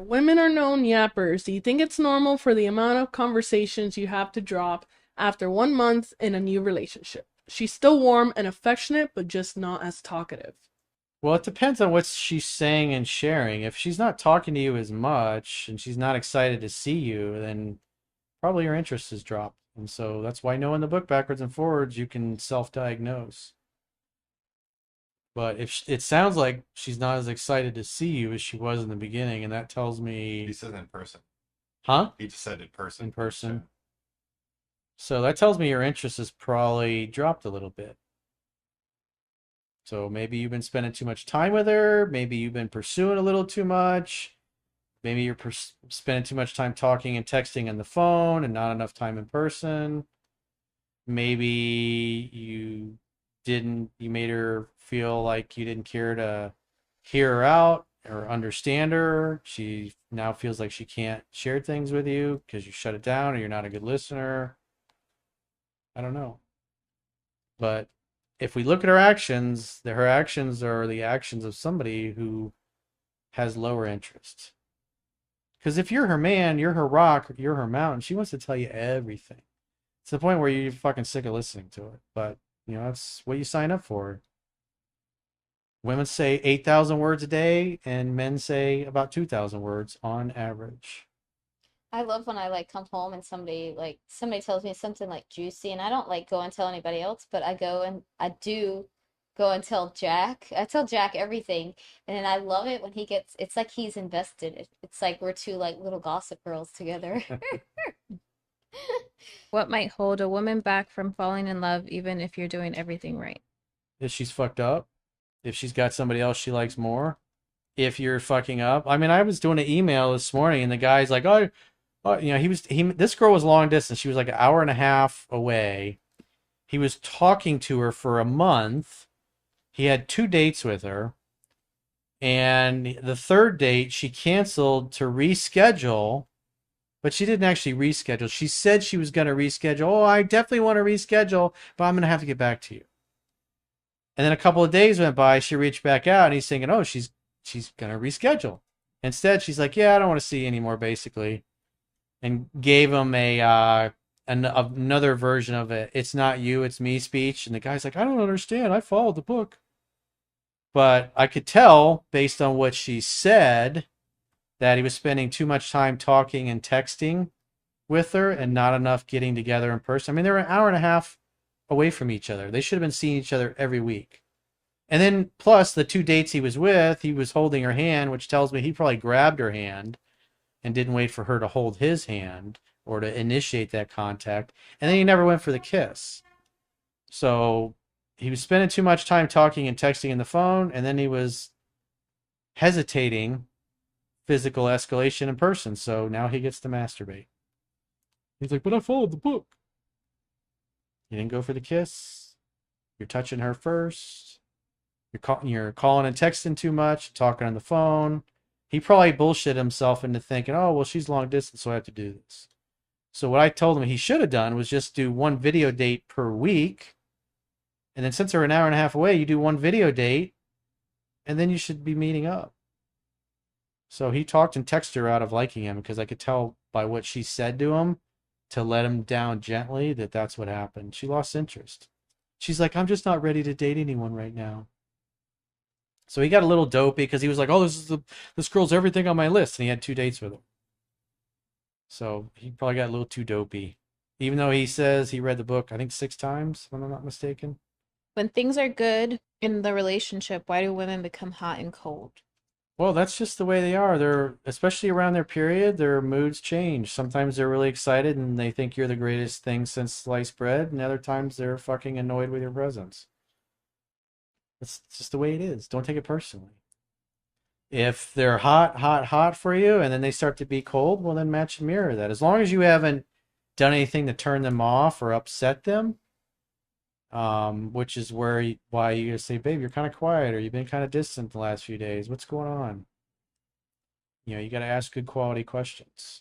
Women are known yappers. Do you think it's normal for the amount of conversations you have to drop after 1 month in a new relationship? She's still warm and affectionate, but just not as talkative. Well, it depends on what she's saying and sharing. If she's not talking to you as much and she's not excited to see you, then probably your interest has dropped. And so that's why knowing the book backwards and forwards, you can self-diagnose. But if it sounds like she's not as excited to see you as she was in the beginning, and that tells He me, said in person. huh? He just said in In person. So, person. So that tells me your interest has probably dropped a little bit. So maybe you've been spending too much time with her. Maybe you've been pursuing a little too much. Maybe you're spending too much time talking and texting on the phone and not enough time in person. Maybe you made her feel like you didn't care to hear her out or understand her. She now feels like she can't share things with you because you shut it down or you're not a good listener. I don't know. But if we look at her actions, her actions are the actions of somebody who has lower interest. Because if you're her man, you're her rock, you're her mountain, she wants to tell you everything. It's the point where you're fucking sick of listening to it. But, that's what you sign up for. Women say 8,000 words a day, and men say about 2,000 words on average. I love when I like come home and somebody tells me something like juicy and I don't like go and tell anybody else, but I go and I do go and tell Jack. I tell Jack everything and then I love it when it's like he's invested. It's like we're two like little gossip girls together. What might hold a woman back from falling in love even if you're doing everything right? If she's fucked up, if she's got somebody else she likes more, if you're fucking up. I mean, I was doing an email this morning, and the guy's like, "Oh, this girl was long distance. She was like an hour and a half away. He was talking to her for a month. He had 2 dates with her, and the third date she canceled to reschedule, but she didn't actually reschedule. She said she was going to reschedule. Oh, I definitely want to reschedule, but I'm going to have to get back to you." And then a couple of days went by. She reached back out, and he's thinking, "Oh, she's going to reschedule." Instead, she's like, "Yeah, I don't want to see you anymore," basically, and gave him another version of it. "It's not you, it's me" speech. And the guy's like, "I don't understand. I followed the book." But I could tell based on what she said that he was spending too much time talking and texting with her and not enough getting together in person. I mean, they were an hour and a half away from each other. They should have been seeing each other every week. And then plus the 2 dates he was with, he was holding her hand, which tells me he probably grabbed her hand and didn't wait for her to hold his hand or to initiate that contact. And then he never went for the kiss. So he was spending too much time talking and texting on the phone, and then he was hesitating physical escalation in person. So now he gets to masturbate. He's like, "But I followed the book." You didn't go for the kiss. You're touching her first. You're calling and texting too much, talking on the phone. He probably bullshit himself into thinking, "Oh, well, she's long distance, so I have to do this." So what I told him he should have done was just do one video date per week. And then since they're an hour and a half away, you do one video date, and then you should be meeting up. So he talked and texted her out of liking him because I could tell by what she said to him to let him down gently that that's what happened. She lost interest. She's like, "I'm just not ready to date anyone right now." So he got a little dopey because he was like, "Oh, this girl's everything on my list," and he had 2 dates with her. So he probably got a little too dopey, even though he says he read the book, I think 6 times, if I'm not mistaken. When things are good in the relationship, why do women become hot and cold? Well, that's just the way they are. They're, especially around their period, their moods change. Sometimes they're really excited and they think you're the greatest thing since sliced bread, and other times they're fucking annoyed with your presence. It's just the way it is. Don't take it personally. If they're hot, hot, hot for you, and then they start to be cold, well, then match and mirror that. As long as you haven't done anything to turn them off or upset them, which is why you gotta say, "Babe, you're kind of quiet, or you've been kind of distant the last few days. What's going on?" You gotta ask good quality questions.